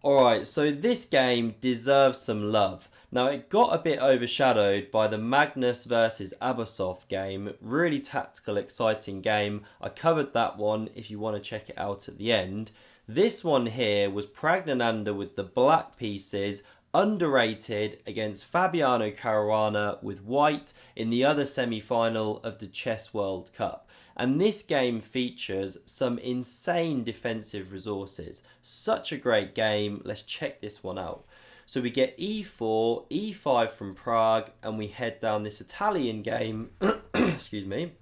Alright, so this game deserves some love. Now, it got a bit overshadowed by the Magnus versus Abbasov game. Really tactical, exciting game. I covered that one if you want to check it out at the end. This one here was Praggnanandhaa with the black pieces, underrated against Fabiano Caruana with white in the other semi-final of the Chess World Cup. And this game features some insane defensive resources. Such a great game. Let's check this one out. So we get e4, e5 from Prague, and we head down this Italian game, excuse me,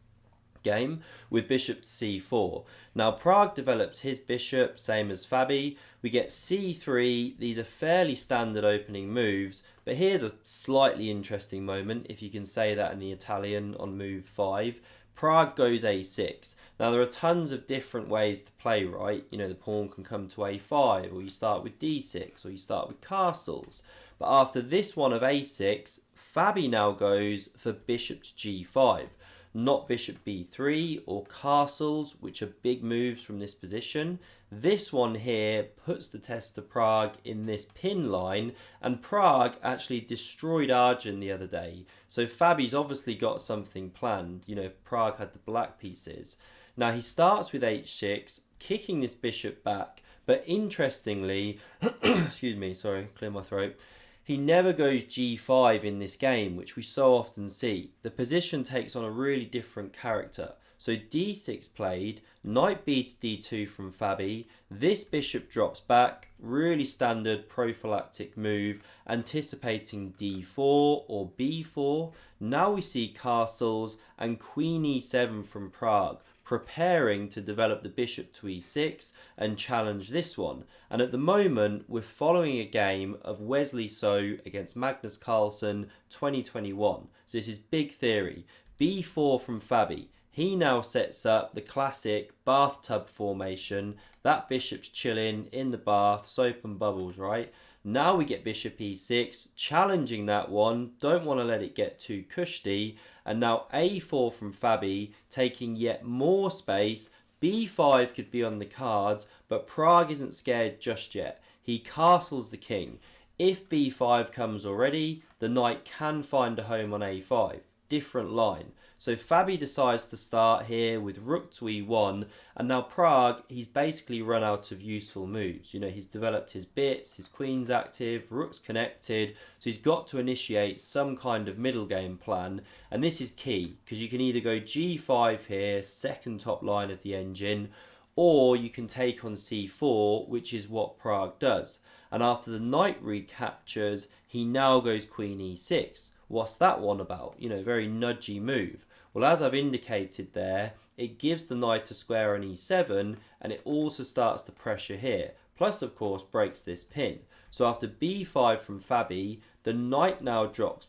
game with bishop to c4. Now Prague develops his bishop, same as Fabi. We get c3. These are fairly standard opening moves, but here's a slightly interesting moment, if you can say that in the Italian, on move 5. Prague goes a6. Now there are tons of different ways to play, right? You know, the pawn can come to a5, or you start with d6, or you start with castles. But after this one of a6, Fabi now goes for bishop to g5. Not bishop b3 or castles, which are big moves from this position. This one here puts the test to Prague in this pin line, and Prague actually destroyed Arjun the other day. So Fabi's obviously got something planned. You know, Prague had the black pieces. Now he starts with h6, kicking this bishop back, but interestingly, excuse me, sorry, clear my throat. He never goes g5 in this game, which we so often see. The position takes on a really different character. So d6 played, knight b to d2 from Fabi. This bishop drops back, really standard prophylactic move, anticipating d4 or b4. Now we see castles and queen e7 from Prague, preparing to develop the bishop to e6 and challenge this one. And at the moment, we're following a game of Wesley So against Magnus Carlsen 2021. So this is big theory. b4 from Fabi. He now sets up the classic bathtub formation. That bishop's chilling in the bath, soap and bubbles, right? Now we get bishop e6, challenging that one. Don't want to let it get too cushy. And now a4 from Fabi, taking yet more space. b5 could be on the cards, but Prague isn't scared just yet. He castles the king. If b5 comes already, the knight can find a home on a5. Different line. So Fabi decides to start here with rook to e1, and now Prague, he's basically run out of useful moves. You know, he's developed his bits, his queen's active, rook's connected, so he's got to initiate some kind of middle game plan, and this is key, because you can either go g5 here, second top line of the engine, or you can take on c4, which is what Prague does. And after the knight recaptures, he now goes queen e6. What's that one about? You know, very nudgy move. Well, as I've indicated there, it gives the knight a square on e7, and it also starts the pressure here. Plus, of course, breaks this pin. So after b5 from Fabi, the knight now drops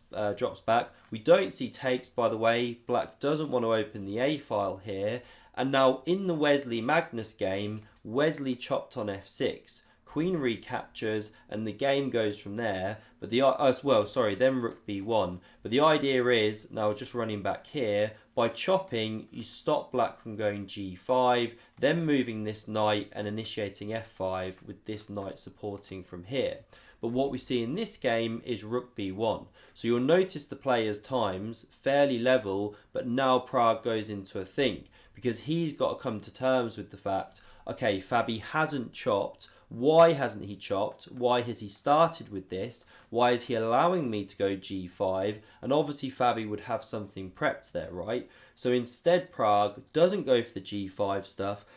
back. We don't see takes, by the way. Black doesn't want to open the a file here. And now in the Wesley Magnus game, Wesley chopped on f6. Queen recaptures, and the game goes from there. But then rook b1. But the idea is, now just running back here, by chopping, you stop black from going g5, then moving this knight and initiating f5 with this knight supporting from here. But what we see in this game is rook b1. So you'll notice the players' times fairly level, but now Prague goes into a think, because he's got to come to terms with the fact, okay, Fabi hasn't chopped. Why hasn't he chopped? Why has he started with this? Why is he allowing me to go g5? And obviously Fabi would have something prepped there, right? So instead Prague doesn't go for the g5 stuff.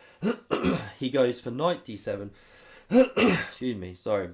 He goes for knight d7. Excuse me, sorry.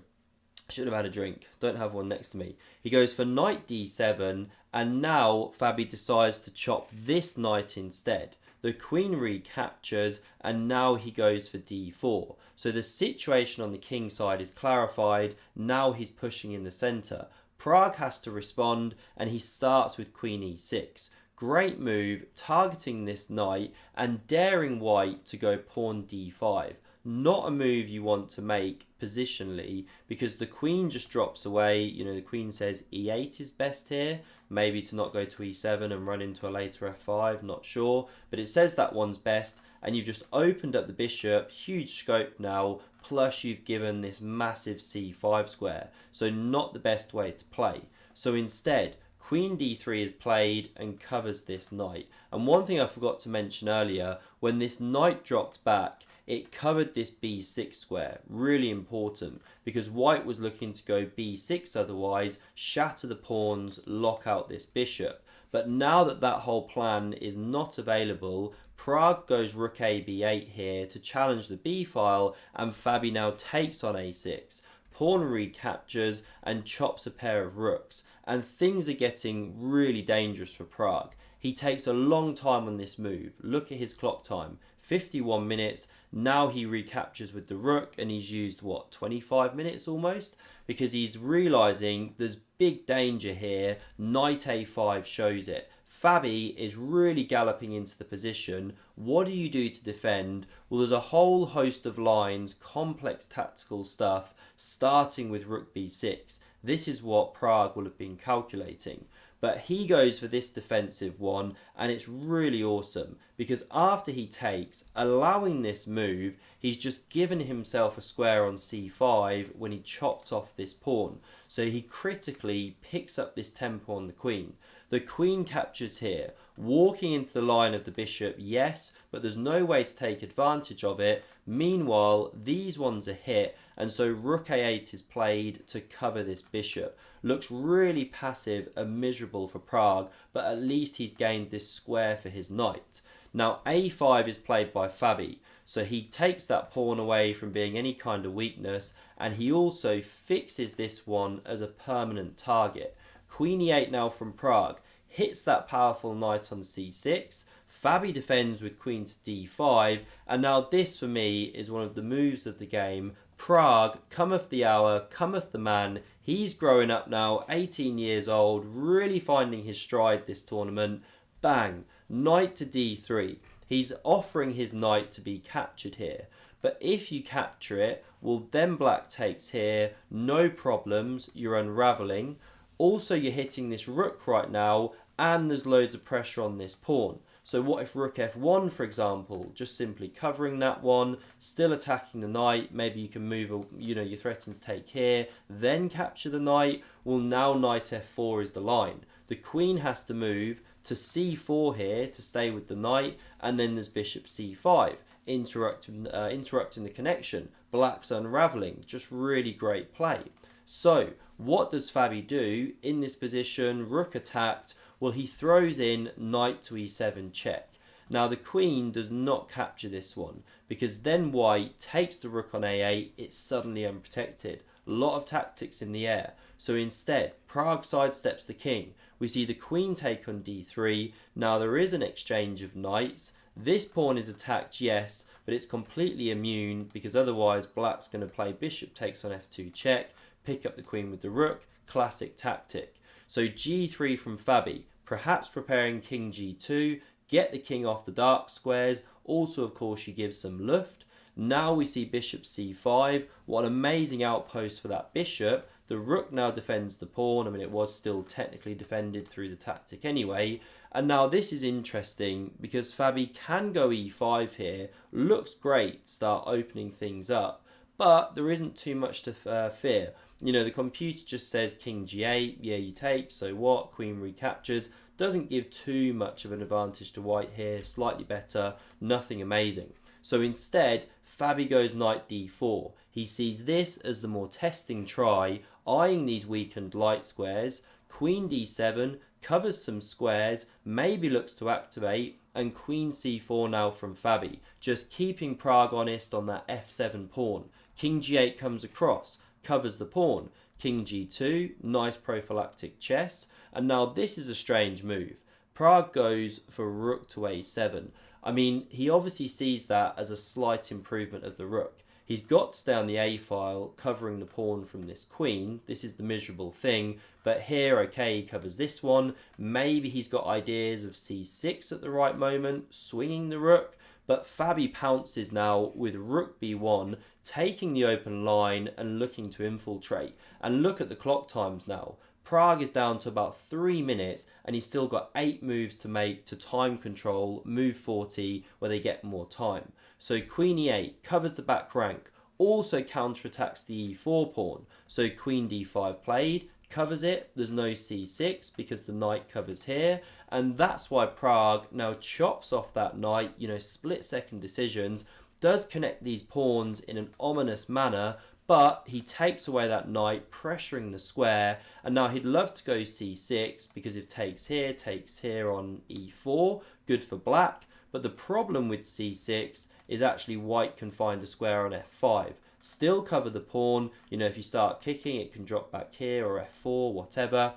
Should have had a drink. Don't have one next to me. He goes for knight d7, and now Fabi decides to chop this knight instead. The queen recaptures, and now he goes for d4. So the situation on the king side is clarified. Now he's pushing in the centre. Prague has to respond, and he starts with queen e6. Great move, targeting this knight and daring white to go pawn d5. Not a move you want to make positionally, because the queen just drops away. You know, the queen says e8 is best here. Maybe to not go to e7 and run into a later f5, not sure. But it says that one's best, and you've just opened up the bishop. Huge scope now. plus you've given this massive c5 square, so not the best way to play. So instead, Queen d3 is played and covers this knight. And one thing I forgot to mention earlier, when this knight dropped back, it covered this b6 square. Really important, because white was looking to go b6 otherwise, shatter the pawns, lock out this bishop. But now that that whole plan is not available, Pragg goes rook a b8 here to challenge the b file, and Fabi now takes on a6. Pawn recaptures and chops a pair of rooks, and things are getting really dangerous for Pragg. He takes a long time on this move. Look at his clock time, 51 minutes. Now he recaptures with the rook, and he's used, what, 25 minutes almost? Because he's realising there's big danger here. Knight a5 shows it. Fabi is really galloping into the position. What do you do to defend? Well, there's a whole host of lines, complex tactical stuff, starting with rook b6. This is what Pragg will have been calculating. But he goes for this defensive one, and it's really awesome, because after he takes, allowing this move, he's just given himself a square on c5 when he chopped off this pawn. So he critically picks up this tempo on the queen. The queen captures here, walking into the line of the bishop, yes, but there's no way to take advantage of it. Meanwhile, these ones are hit, and so rook a8 is played to cover this bishop. Looks really passive and miserable for Pragg, but at least he's gained this square for his knight. Now a5 is played by Fabi, so he takes that pawn away from being any kind of weakness, and he also fixes this one as a permanent target. Queen e8 now from Pragg, hits that powerful knight on c6, Fabi defends with queen to d5, and now this for me is one of the moves of the game. Pragg, cometh the hour, cometh the man. He's growing up now, 18 years old, really finding his stride this tournament. Bang, knight to d3. He's offering his knight to be captured here. But if you capture it, well, then black takes here, no problems, you're unravelling. Also, you're hitting this rook right now, and there's loads of pressure on this pawn. So what if rook f1, for example, just simply covering that one, still attacking the knight, maybe you can move, you threaten to take here, then capture the knight. Well, now knight f4 is the line. The queen has to move to c4 here to stay with the knight, and then there's bishop c5, interrupting the connection. Black's unravelling, just really great play. So, what does Fabi do in this position? Rook attacked. Well, he throws in knight to e7 check. Now, the queen does not capture this one, because then white takes the rook on a8. It's suddenly unprotected. A lot of tactics in the air. So instead, Pragg sidesteps the king. We see the queen take on d3. Now, there is an exchange of knights. This pawn is attacked, yes, but it's completely immune, because otherwise black's going to play bishop takes on f2 check, pick up the queen with the rook, classic tactic. So g3 from Fabi, perhaps preparing king g2, get the king off the dark squares. Also, of course, you give some luft. Now we see bishop c5. What an amazing outpost for that bishop. The rook now defends the pawn. I mean, it was still technically defended through the tactic anyway. And now this is interesting, because Fabi can go e5 here. Looks great, start opening things up. But there isn't too much to fear. The computer just says king g8, yeah, you take, so what? Queen recaptures. Doesn't give too much of an advantage to white here, slightly better, nothing amazing. So instead, Fabi goes knight d4. He sees this as the more testing try, eyeing these weakened light squares. Queen d7, covers some squares, maybe looks to activate, and queen c4 now from Fabi, just keeping Pragg honest on that f7 pawn. King g8 comes across, covers the pawn. King g2, nice prophylactic chess. And now this is a strange move. Pragg goes for rook to a7. I mean, he obviously sees that as a slight improvement of the rook. He's got to stay on the a file, covering the pawn from this queen. This is the miserable thing. But here, okay, he covers this one. Maybe he's got ideas of c6 at the right moment, swinging the rook. But Fabi pounces now with rook b1, taking the open line and looking to infiltrate. And look at the clock times now. Pragg is down to about 3 minutes, and he's still got 8 moves to make to time control, move 40, where they get more time. So queen e8 covers the back rank, also counterattacks the e4 pawn. So queen d5 played, covers it, there's no c6 because the knight covers here, and that's why Pragg now chops off that knight, split-second decisions, does connect these pawns in an ominous manner, but he takes away that knight, pressuring the square, and now he'd love to go c6 because if takes here on e4, good for black, but the problem with c6 is actually white can find a square on f5. Still cover the pawn, if you start kicking it can drop back here or f4, whatever,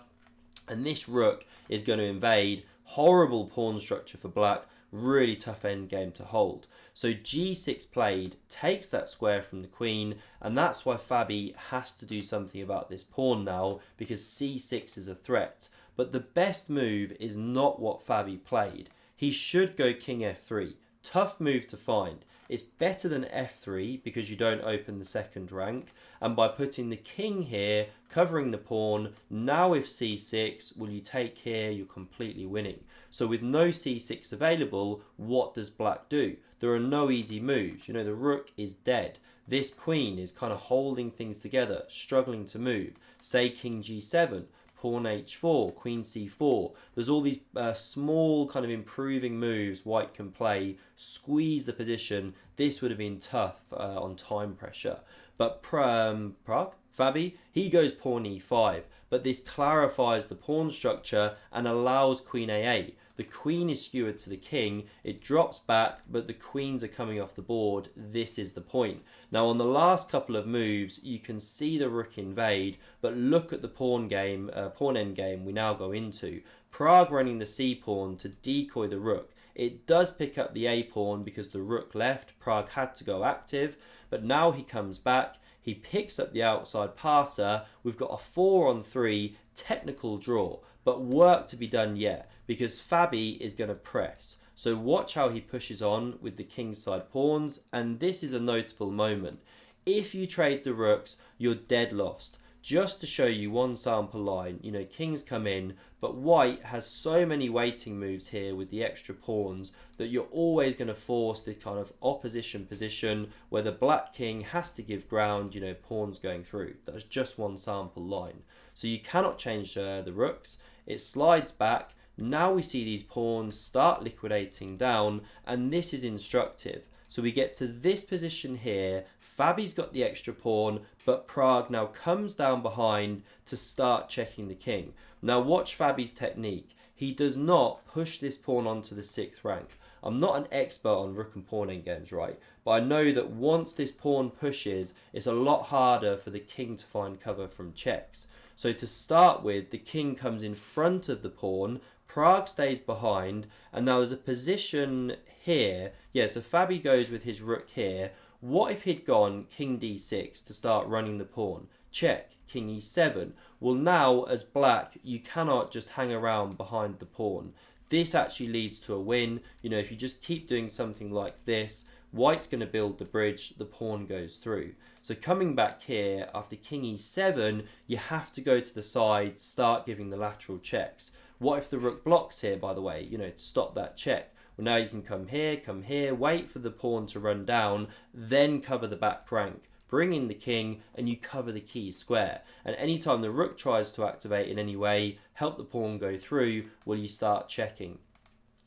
and this rook is going to invade. Horrible pawn structure for black, really tough endgame to hold. So g6 played, takes that square from the queen, and that's why Fabi has to do something about this pawn now, because c6 is a threat. But the best move is not what Fabi played. He should go king f3. Tough move to find. It's better than f3 because you don't open the second rank, and by putting the king here, covering the pawn, now if c6, will you take here, you're completely winning. So with no c6 available, what does black do? There are no easy moves. The rook is dead. This queen is kind of holding things together, struggling to move. Say king g7, pawn h4, queen c4. There's all these small kind of improving moves white can play, squeeze the position. This would have been tough on time pressure. But Fabi, he goes pawn e5, but this clarifies the pawn structure and allows queen a8. The queen is skewered to the king, it drops back, but the queens are coming off the board. This is the point. Now on the last couple of moves, you can see the rook invade, but look at the pawn endgame we now go into. Pragg running the c-pawn to decoy the rook. It does pick up the a-pawn because the rook left, Pragg had to go active, but now he comes back, he picks up the outside passer, we've got a 4-on-3 technical draw, but work to be done yet, because Fabi is going to press. So watch how he pushes on with the kingside pawns, and this is a notable moment. If you trade the rooks, you're dead lost. Just to show you one sample line, kings come in, but white has so many waiting moves here with the extra pawns that you're always going to force this kind of opposition position where the black king has to give ground, pawns going through. That's just one sample line. So you cannot change the rooks. It slides back. Now we see these pawns start liquidating down, and this is instructive. So we get to this position here, Fabi's got the extra pawn, but Pragg now comes down behind to start checking the king. Now watch Fabi's technique. He does not push this pawn onto the 6th rank. I'm not an expert on rook and pawn endgames, right? But I know that once this pawn pushes, it's a lot harder for the king to find cover from checks. So to start with, the king comes in front of the pawn, Pragg stays behind, and now there's a position here. Yeah, so Fabi goes with his rook here. What if he'd gone king d6 to start running the pawn? Check, king e7. Well, now as black, you cannot just hang around behind the pawn. This actually leads to a win. If you just keep doing something like this, white's going to build the bridge, the pawn goes through. So coming back here, after king e7, you have to go to the side, start giving the lateral checks. What if the rook blocks here, by the way, to stop that check? Well, now you can come here, wait for the pawn to run down, then cover the back rank. Bring in the king, and you cover the key square. And anytime the rook tries to activate in any way, help the pawn go through, well, you start checking.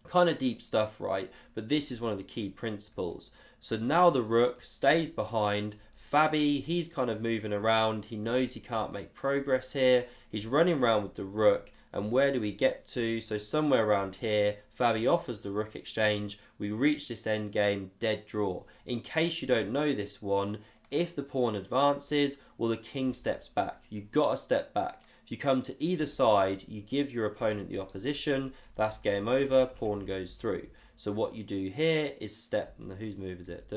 Kind of deep stuff, right? But this is one of the key principles. So now the rook stays behind. Fabi, he's kind of moving around. He knows he can't make progress here. He's running around with the rook. And where do we get to? So somewhere around here, Fabi offers the rook exchange. We reach this endgame, dead draw. In case you don't know this one, if the pawn advances, well, the king steps back. You've got to step back. If you come to either side, you give your opponent the opposition. That's game over. Pawn goes through. So what you do here is step. Whose move is it?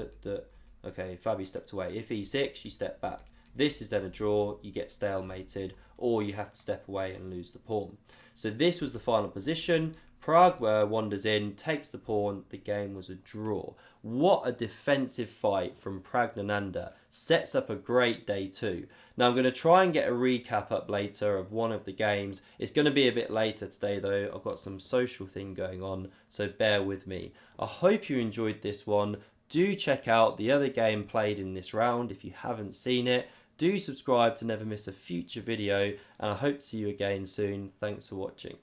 Okay, Fabi stepped away. If e6, you step back. This is then a draw, you get stalemated, or you have to step away and lose the pawn. So this was the final position. Pragg wanders in, takes the pawn, the game was a draw. What a defensive fight from Praggnanandhaa. Sets up a great day two. Now I'm going to try and get a recap up later of one of the games. It's going to be a bit later today though. I've got some social thing going on, so bear with me. I hope you enjoyed this one. Do check out the other game played in this round if you haven't seen it. Do subscribe to never miss a future video, and I hope to see you again soon. Thanks for watching.